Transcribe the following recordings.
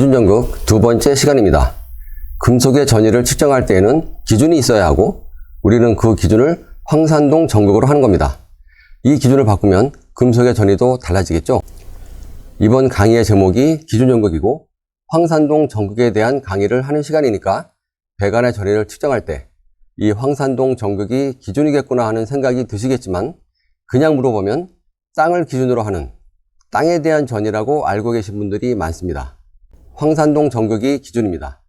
기준전극 두 번째 시간입니다. 금속의 전위를 측정할 때에는 기준이 있어야 하고 우리는 그 기준을 황산동 전극으로 하는 겁니다. 이 기준을 바꾸면 금속의 전위도 달라지겠죠? 이번 강의의 제목이 기준전극이고 황산동 전극에 대한 강의를 하는 시간이니까 배관의 전위를 측정할 때 이 황산동 전극이 기준이겠구나 하는 생각이 드시겠지만 그냥 물어보면 땅을 기준으로 하는 땅에 대한 전위라고 알고 계신 분들이 많습니다. 황산동 전극이 기준입니다.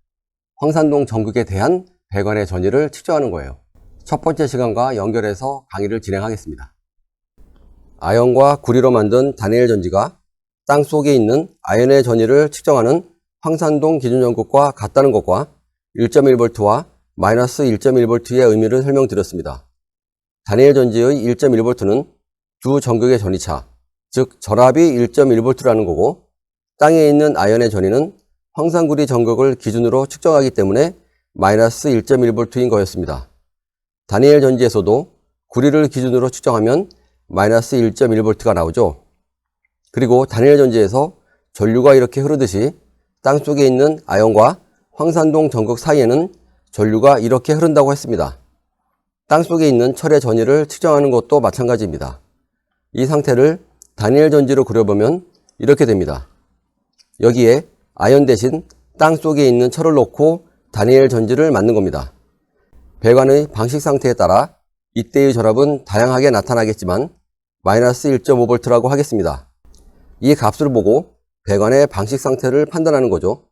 황산동 전극에 대한 배관의 전위를 측정하는 거예요. 첫 번째 시간과 연결해서 강의를 진행하겠습니다. 아연과 구리로 만든 다니엘 전지가 땅 속에 있는 아연의 전위를 측정하는 황산동 기준전극과 같다는 것과 1.1V와 마이너스 1.1V의 의미를 설명드렸습니다. 다니엘 전지의 1.1V는 두 전극의 전위차, 즉 전압이 1.1V라는 거고 땅에 있는 아연의 전위는 황산구리 전극을 기준으로 측정하기 때문에 마이너스 1.1V인 거였습니다. 다니엘 전지에서도 구리를 기준으로 측정하면 마이너스 1.1V가 나오죠. 그리고 다니엘 전지에서 전류가 이렇게 흐르듯이 땅속에 있는 아연과 황산동 전극 사이에는 전류가 이렇게 흐른다고 했습니다. 땅속에 있는 철의 전위를 측정하는 것도 마찬가지입니다. 이 상태를 다니엘 전지로 그려보면 이렇게 됩니다. 여기에 아연 대신 땅속에 있는 철을 놓고 다니엘 전지를 만든 겁니다. 배관의 방식 상태에 따라 이때의 전압은 다양하게 나타나겠지만 마이너스 1.5V라고 하겠습니다. 이 값을 보고 배관의 방식 상태를 판단하는 거죠.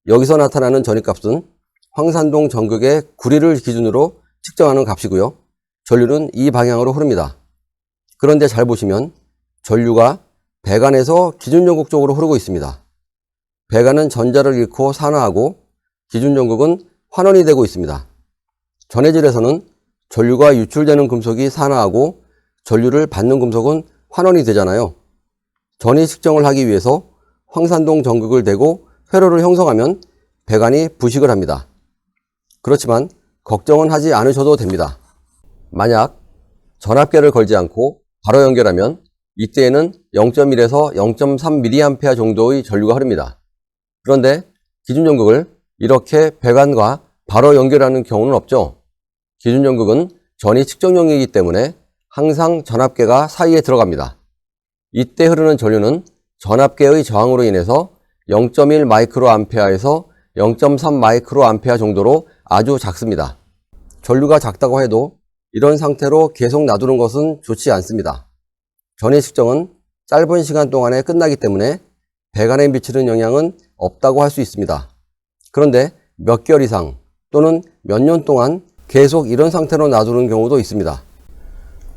여기서 나타나는 전위값은 황산동 전극의 구리를 기준으로 측정하는 값이고요. 전류는 이 방향으로 흐릅니다. 그런데 잘 보시면 전류가 배관에서 기준전극 쪽으로 흐르고 있습니다. 배관은 전자를 잃고 산화하고 기준전극은 환원이 되고 있습니다. 전해질에서는 전류가 유출되는 금속이 산화하고 전류를 받는 금속은 환원이 되잖아요. 전위 측정을 하기 위해서 황산동 전극을 대고 회로를 형성하면 배관이 부식을 합니다. 그렇지만 걱정은 하지 않으셔도 됩니다. 만약 전압계를 걸지 않고 바로 연결하면 이때에는 0.1에서 0.3mA 정도의 전류가 흐릅니다. 그런데 기준전극을 이렇게 배관과 바로 연결하는 경우는 없죠. 기준전극은 전위 측정용이기 때문에 항상 전압계가 사이에 들어갑니다. 이때 흐르는 전류는 전압계의 저항으로 인해서 0.1 마이크로암페어에서 0.3 마이크로암페어 정도로 아주 작습니다. 전류가 작다고 해도 이런 상태로 계속 놔두는 것은 좋지 않습니다. 전위 측정은 짧은 시간 동안에 끝나기 때문에 배관에 미치는 영향은 없다고 할 수 있습니다. 그런데 몇 개월 이상 또는 몇 년 동안 계속 이런 상태로 놔두는 경우도 있습니다.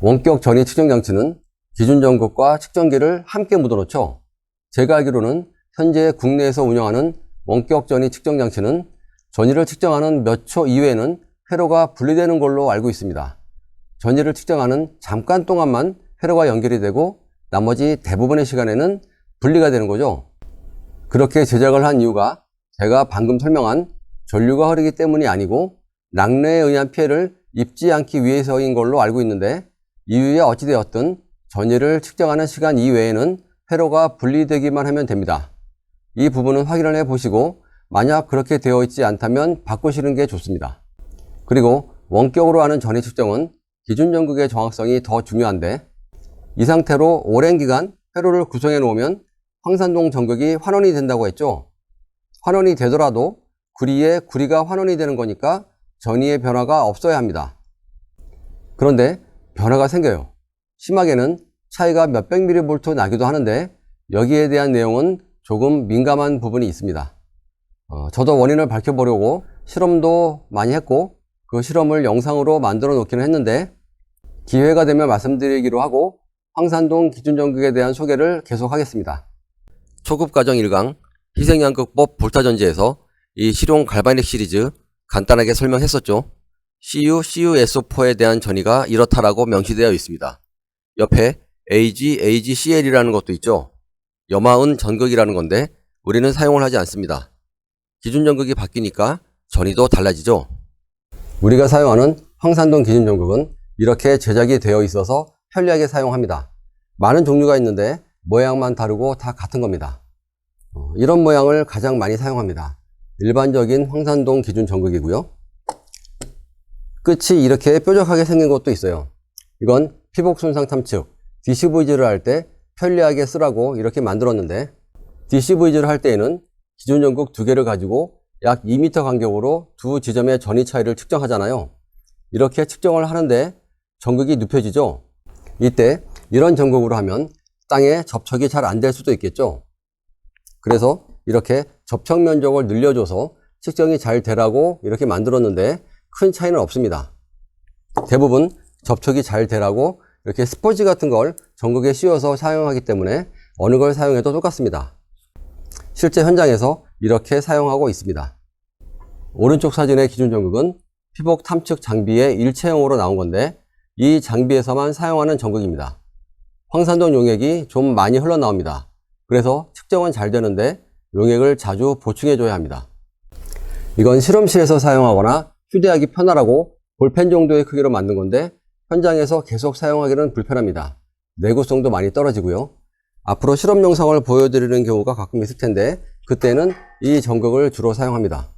원격 전위 측정 장치는 기준전극과 측정기를 함께 묻어놓죠. 제가 알기로는 현재 국내에서 운영하는 원격 전위 측정 장치는 전위를 측정하는 몇 초 이외에는 회로가 분리되는 걸로 알고 있습니다. 전위를 측정하는 잠깐 동안만 회로가 연결이 되고 나머지 대부분의 시간에는 분리가 되는 거죠. 그렇게 제작을 한 이유가 제가 방금 설명한 전류가 흐르기 때문이 아니고 낙뢰에 의한 피해를 입지 않기 위해서인 걸로 알고 있는데 이유에 어찌되었든 전위를 측정하는 시간 이외에는 회로가 분리되기만 하면 됩니다. 이 부분은 확인을 해보시고 만약 그렇게 되어 있지 않다면 바꾸시는 게 좋습니다. 그리고 원격으로 하는 전위 측정은 기준전극의 정확성이 더 중요한데 이 상태로 오랜 기간 회로를 구성해 놓으면 황산동 전극이 환원이 된다고 했죠. 환원이 되더라도 구리에 구리가 환원이 되는 거니까 전위의 변화가 없어야 합니다. 그런데 변화가 생겨요. 심하게는 차이가 몇백 mV 나기도 하는데 여기에 대한 내용은 조금 민감한 부분이 있습니다. 저도 원인을 밝혀보려고 실험도 많이 했고 그 실험을 영상으로 만들어 놓기는 했는데 기회가 되면 말씀드리기로 하고 황산동 기준전극에 대한 소개를 계속하겠습니다. 초급 과정 1강 희생양극법 볼타전지에서 이 실용 갈바닉 시리즈 간단하게 설명했었죠. CuSO4에 대한 전위가 이렇다라고 명시되어 있습니다. 옆에 AgCl이라는 것도 있죠. 염화은 전극이라는 건데 우리는 사용을 하지 않습니다. 기준전극이 바뀌니까 전위도 달라지죠. 우리가 사용하는 황산동 기준전극은 이렇게 제작이 되어 있어서 편리하게 사용합니다. 많은 종류가 있는데 모양만 다르고 다 같은 겁니다. 이런 모양을 가장 많이 사용합니다. 일반적인 황산동 기준 전극이고요. 끝이 이렇게 뾰족하게 생긴 것도 있어요. 이건 피복 손상 탐측, DCVG를 할 때 편리하게 쓰라고 이렇게 만들었는데, DCVG를 할 때에는 기준 전극 2개를 가지고 약 2m 간격으로 두 지점의 전위 차이를 측정하잖아요. 이렇게 측정을 하는데 전극이 눕혀지죠. 이때 이런 전극으로 하면 땅에 접촉이 잘 안 될 수도 있겠죠. 그래서 이렇게 접촉 면적을 늘려줘서 측정이 잘 되라고 이렇게 만들었는데 큰 차이는 없습니다. 대부분 접촉이 잘 되라고 이렇게 스포지 같은 걸 전극에 씌워서 사용하기 때문에 어느 걸 사용해도 똑같습니다. 실제 현장에서 이렇게 사용하고 있습니다. 오른쪽 사진의 기준 전극은 피복 탐측 장비의 일체형으로 나온 건데, 이 장비에서만 사용하는 전극입니다. 황산동 용액이 좀 많이 흘러나옵니다. 그래서 측정은 잘 되는데 용액을 자주 보충해 줘야 합니다. 이건 실험실에서 사용하거나 휴대하기 편하라고 볼펜 정도의 크기로 만든 건데, 현장에서 계속 사용하기는 불편합니다. 내구성도 많이 떨어지고요. 앞으로 실험 영상을 보여드리는 경우가 가끔 있을 텐데, 그때는 이 전극을 주로 사용합니다.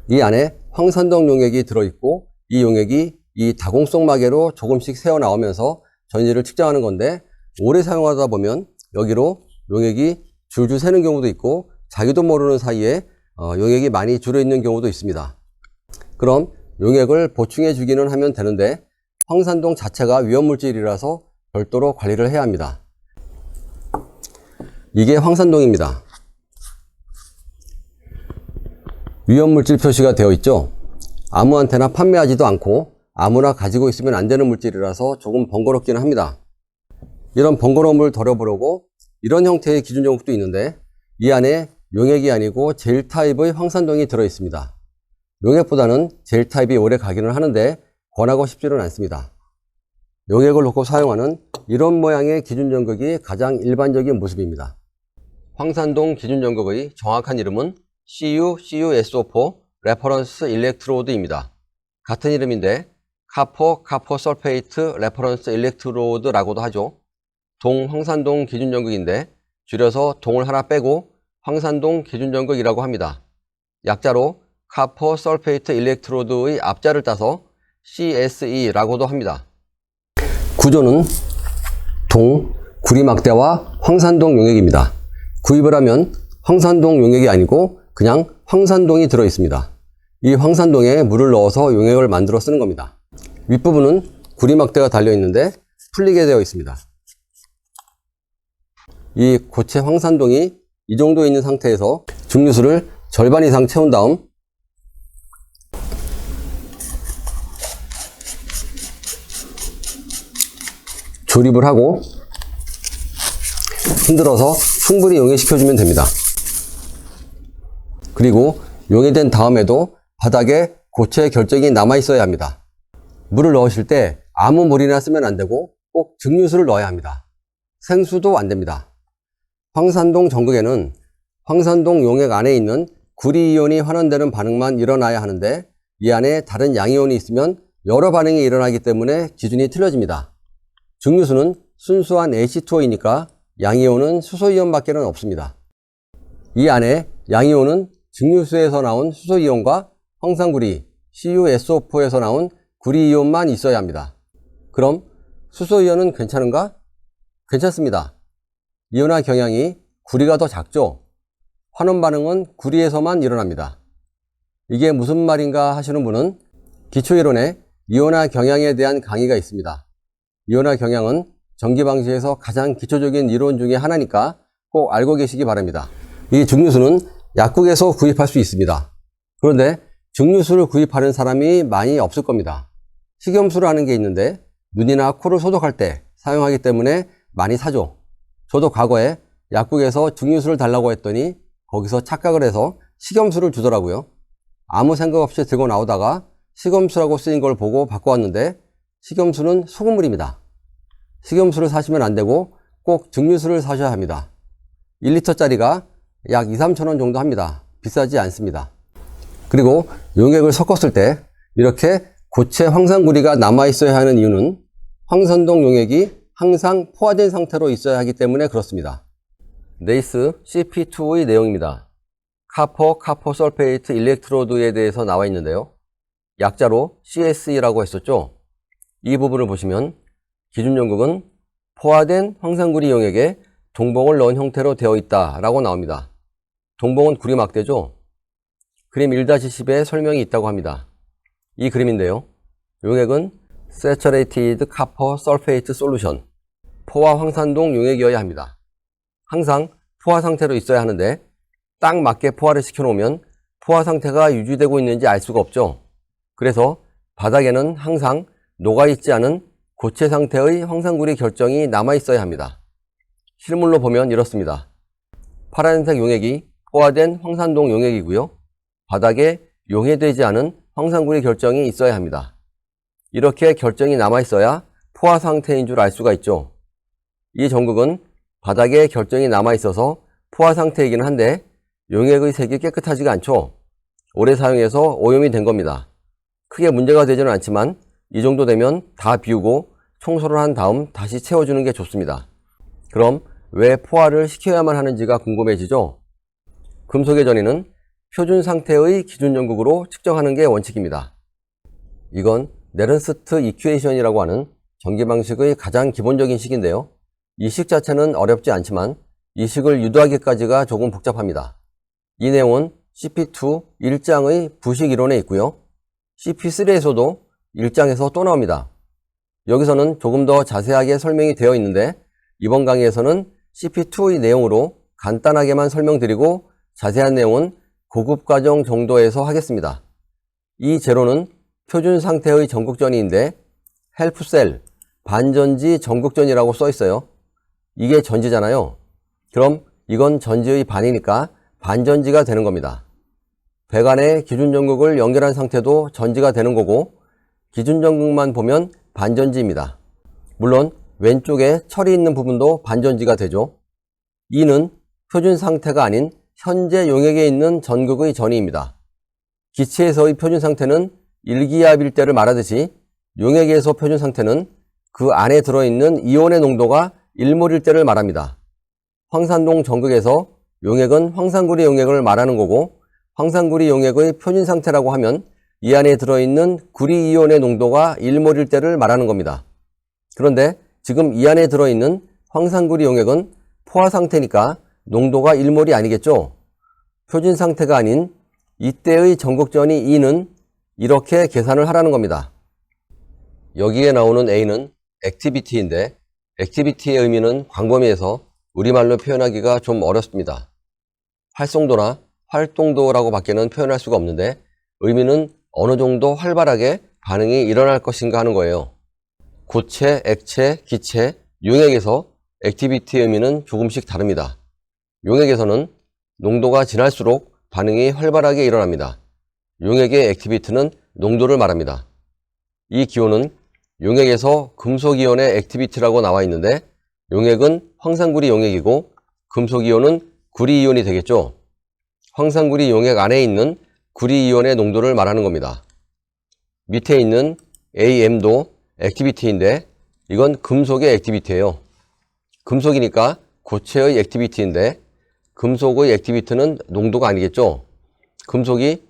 이 안에 황산동 용액이 들어있고, 이 용액이 이 다공성 마개로 조금씩 새어 나오면서 전위를 측정하는 건데, 오래 사용하다 보면 여기로 용액이 줄줄 새는 경우도 있고, 자기도 모르는 사이에 용액이 많이 줄어있는 경우도 있습니다. 그럼 용액을 보충해 주기는 하면 되는데, 황산동 자체가 위험물질이라서 별도로 관리를 해야 합니다. 이게 황산동입니다. 위험물질 표시가 되어 있죠. 아무한테나 판매하지도 않고 아무나 가지고 있으면 안 되는 물질이라서 조금 번거롭기는 합니다. 이런 번거로움을 덜어보려고 이런 형태의 기준 전극도 있는데, 이 안에 용액이 아니고 젤 타입의 황산동이 들어 있습니다. 용액보다는 젤 타입이 오래 가기는 하는데 권하고 싶지는 않습니다. 용액을 넣고 사용하는 이런 모양의 기준 전극이 가장 일반적인 모습입니다. 황산동 기준 전극의 정확한 이름은 CuSO4 레퍼런스 일렉트로드입니다. 같은 이름인데 카포설페이트 레퍼런스 일렉트로드라고도 하죠. 동황산동 기준 전극인데 줄여서 동을 하나 빼고 황산동 기준 전극이라고 합니다. 약자로 카포설페이트 일렉트로드의 앞자를 따서 CSE라고도 합니다. 구조는 동, 구리막대와 황산동 용액입니다. 구입을 하면 황산동 용액이 아니고 그냥 황산동이 들어 있습니다. 이 황산동에 물을 넣어서 용액을 만들어 쓰는 겁니다. 윗부분은 구리막대가 달려 있는데 풀리게 되어 있습니다. 이 고체 황산동이 이 정도 있는 상태에서 증류수를 절반 이상 채운 다음 조립을 하고 흔들어서 충분히 용액시켜주면 됩니다. 그리고 용액된 다음에도 바닥에 고체 결정이 남아 있어야 합니다. 물을 넣으실 때 아무 물이나 쓰면 안 되고 꼭 증류수를 넣어야 합니다. 생수도 안 됩니다. 황산동 전극에는 황산동 용액 안에 있는 구리이온이 환원되는 반응만 일어나야 하는데, 이 안에 다른 양이온이 있으면 여러 반응이 일어나기 때문에 기준이 틀려집니다. 증류수는 순수한 H2O이니까 양이온은 수소이온밖에는 없습니다. 이 안에 양이온은 증류수에서 나온 수소이온과 황산구리 CuSO4에서 나온 구리이온만 있어야 합니다. 그럼 수소이온은 괜찮은가? 괜찮습니다. 이온화 경향이 구리가 더 작죠? 환원 반응은 구리에서만 일어납니다. 이게 무슨 말인가 하시는 분은 기초이론에 이온화 경향에 대한 강의가 있습니다. 이온화 경향은 전기방식에서 가장 기초적인 이론 중에 하나니까 꼭 알고 계시기 바랍니다. 이 증류수는 약국에서 구입할 수 있습니다. 그런데 증류수를 구입하는 사람이 많이 없을 겁니다. 식염수라는 게 있는데 눈이나 코를 소독할 때 사용하기 때문에 많이 사죠. 저도 과거에 약국에서 증류수를 달라고 했더니 거기서 착각을 해서 식염수를 주더라고요. 아무 생각 없이 들고 나오다가 식염수라고 쓰인 걸 보고 바꿔왔는데 식염수는 소금물입니다. 식염수를 사시면 안 되고 꼭 증류수를 사셔야 합니다. 1리터짜리가 약 2~3천 원 정도 합니다. 비싸지 않습니다. 그리고 용액을 섞었을 때 이렇게 고체 황산구리가 남아있어야 하는 이유는 황산동 용액이 항상 포화된 상태로 있어야 하기 때문에 그렇습니다. 네이스 CP2의 내용입니다. 카퍼 설페이트 일렉트로드에 대해서 나와 있는데요. 약자로 CSE라고 했었죠. 이 부분을 보시면 기준 전극은 포화된 황산구리 용액에 동봉을 넣은 형태로 되어 있다라고 나옵니다. 동봉은 구리 막대죠. 그림 1-10에 설명이 있다고 합니다. 이 그림인데요. 용액은 Saturated Copper Sulfate Solution, 포화 황산동 용액이어야 합니다. 항상 포화 상태로 있어야 하는데 딱 맞게 포화를 시켜놓으면 포화 상태가 유지되고 있는지 알 수가 없죠. 그래서 바닥에는 항상 녹아있지 않은 고체 상태의 황산구리 결정이 남아있어야 합니다. 실물로 보면 이렇습니다. 파란색 용액이 포화된 황산동 용액이고요. 바닥에 용해되지 않은 황산구리 결정이 있어야 합니다. 이렇게 결정이 남아있어야 포화 상태인 줄 알 수가 있죠. 이 전극은 바닥에 결정이 남아있어서 포화 상태이긴 한데 용액의 색이 깨끗하지가 않죠. 오래 사용해서 오염이 된 겁니다. 크게 문제가 되지는 않지만 이 정도 되면 다 비우고 청소를 한 다음 다시 채워주는 게 좋습니다. 그럼 왜 포화를 시켜야만 하는지가 궁금해지죠? 금속의 전이는 표준 상태의 기준 전극으로 측정하는 게 원칙입니다. 이건 네른스트 이퀘이션이라고 하는 전기 방식의 가장 기본적인 식인데요. 이 식 자체는 어렵지 않지만 이 식을 유도하기까지가 조금 복잡합니다. 이 내용은 CP2 1장의 부식 이론에 있고요. CP3에서도 1장에서 또 나옵니다. 여기서는 조금 더 자세하게 설명이 되어 있는데 이번 강의에서는 CP2의 내용으로 간단하게만 설명드리고 자세한 내용은 고급 과정 정도에서 하겠습니다. 이 제로는 표준 상태의 전극전이인데 헬프셀, 반전지 전극전이라고 써 있어요. 이게 전지잖아요. 그럼 이건 전지의 반이니까 반전지가 되는 겁니다. 배관에 기준 전극을 연결한 상태도 전지가 되는 거고 기준 전극만 보면 반전지입니다. 물론 왼쪽에 철이 있는 부분도 반전지가 되죠. 이는 표준 상태가 아닌 현재 용액에 있는 전극의 전이입니다. 기체에서의 표준 상태는 일기압일 때를 말하듯이 용액에서 표준 상태는 그 안에 들어있는 이온의 농도가 1몰일 때를 말합니다. 황산동 전극에서 용액은 황산구리 용액을 말하는 거고 황산구리 용액의 표준 상태라고 하면 이 안에 들어있는 구리 이온의 농도가 1몰일 때를 말하는 겁니다. 그런데 지금 이 안에 들어있는 황산구리 용액은 포화 상태니까 농도가 1몰이 아니겠죠? 표준 상태가 아닌 이때의 전극전이 E는 이렇게 계산을 하라는 겁니다. 여기에 나오는 A는 액티비티인데 액티비티의 의미는 광범위해서 우리말로 표현하기가 좀 어렵습니다. 활성도나 활동도라고 밖에는 표현할 수가 없는데 의미는 어느 정도 활발하게 반응이 일어날 것인가 하는 거예요. 고체, 액체, 기체, 용액에서 액티비티의 의미는 조금씩 다릅니다. 용액에서는 농도가 진할수록 반응이 활발하게 일어납니다. 용액의 액티비티는 농도를 말합니다. 이 기호는 용액에서 금속이온의 액티비티라고 나와 있는데 용액은 황산구리 용액이고 금속이온은 구리이온이 되겠죠. 황산구리 용액 안에 있는 구리이온의 농도를 말하는 겁니다. 밑에 있는 AM도 액티비티인데 이건 금속의 액티비티예요. 금속이니까 고체의 액티비티인데 금속의 액티비티는 농도가 아니겠죠. 금속이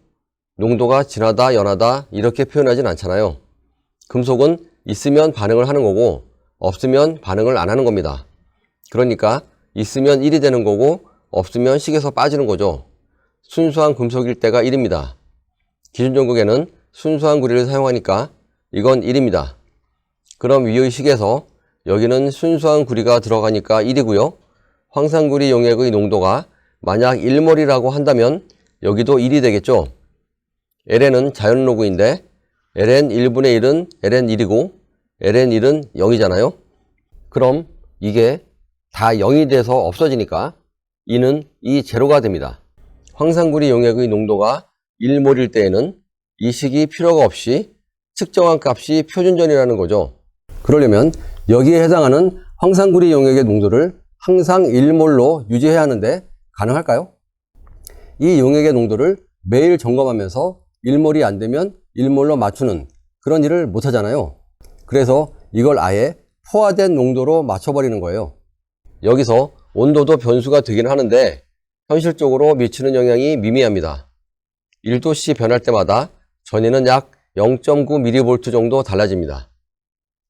농도가 진하다, 연하다 이렇게 표현하진 않잖아요. 금속은 있으면 반응을 하는 거고 없으면 반응을 안 하는 겁니다. 그러니까 있으면 1이 되는 거고 없으면 식에서 빠지는 거죠. 순수한 금속일 때가 1입니다. 기준 전극에는 순수한 구리를 사용하니까 이건 1입니다. 그럼 위의 식에서 여기는 순수한 구리가 들어가니까 1이고요. 황산구리 용액의 농도가 만약 1몰이라고 한다면 여기도 1이 되겠죠. LN은 자연로그인데 LN 1분의 1은 LN 1이고 LN 1은 0이잖아요. 그럼 이게 다 0이 돼서 없어지니까 이는 이 제로가 됩니다. 황산구리 용액의 농도가 1몰일 때에는 이 식이 필요가 없이 측정한 값이 표준전이라는 거죠. 그러려면 여기에 해당하는 황산구리 용액의 농도를 항상 1몰로 유지해야 하는데 가능할까요? 이 용액의 농도를 매일 점검하면서 1몰이 안 되면 1몰로 맞추는 그런 일을 못 하잖아요. 그래서 이걸 아예 포화된 농도로 맞춰버리는 거예요. 여기서 온도도 변수가 되긴 하는데 현실적으로 미치는 영향이 미미합니다. 1도씨 변할 때마다 전위는 약 0.9mV 정도 달라집니다.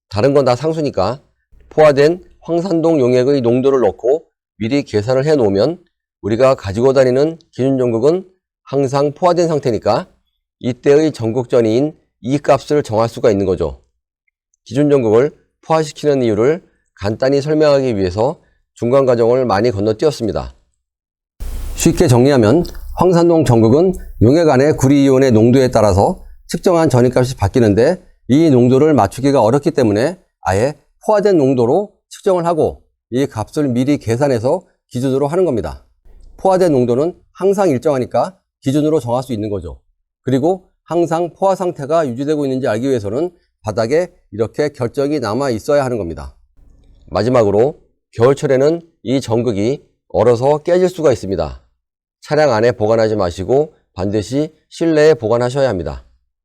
다른 건 다 상수니까 포화된 황산동 용액의 농도를 넣고 미리 계산을 해 놓으면 우리가 가지고 다니는 기준 전극은 항상 포화된 상태니까 이때의 전극 전위인 이 값을 정할 수가 있는 거죠. 기준 전극을 포화시키는 이유를 간단히 설명하기 위해서 중간 과정을 많이 건너뛰었습니다. 쉽게 정리하면 황산동 전극은 용액 안의 구리이온의 농도에 따라서 측정한 전위값이 바뀌는데 이 농도를 맞추기가 어렵기 때문에 아예 포화된 농도로 측정을 하고 이 값을 미리 계산해서 기준으로 하는 겁니다. 포화된 농도는 항상 일정하니까 기준으로 정할 수 있는 거죠. 그리고 항상 포화 상태가 유지되고 있는지 알기 위해서는 바닥에 이렇게 결정이 남아 있어야 하는 겁니다. 마지막으로 겨울철에는 이 전극이 얼어서 깨질 수가 있습니다. 차량 안에 보관하지 마시고 반드시 실내에 보관하셔야 합니다.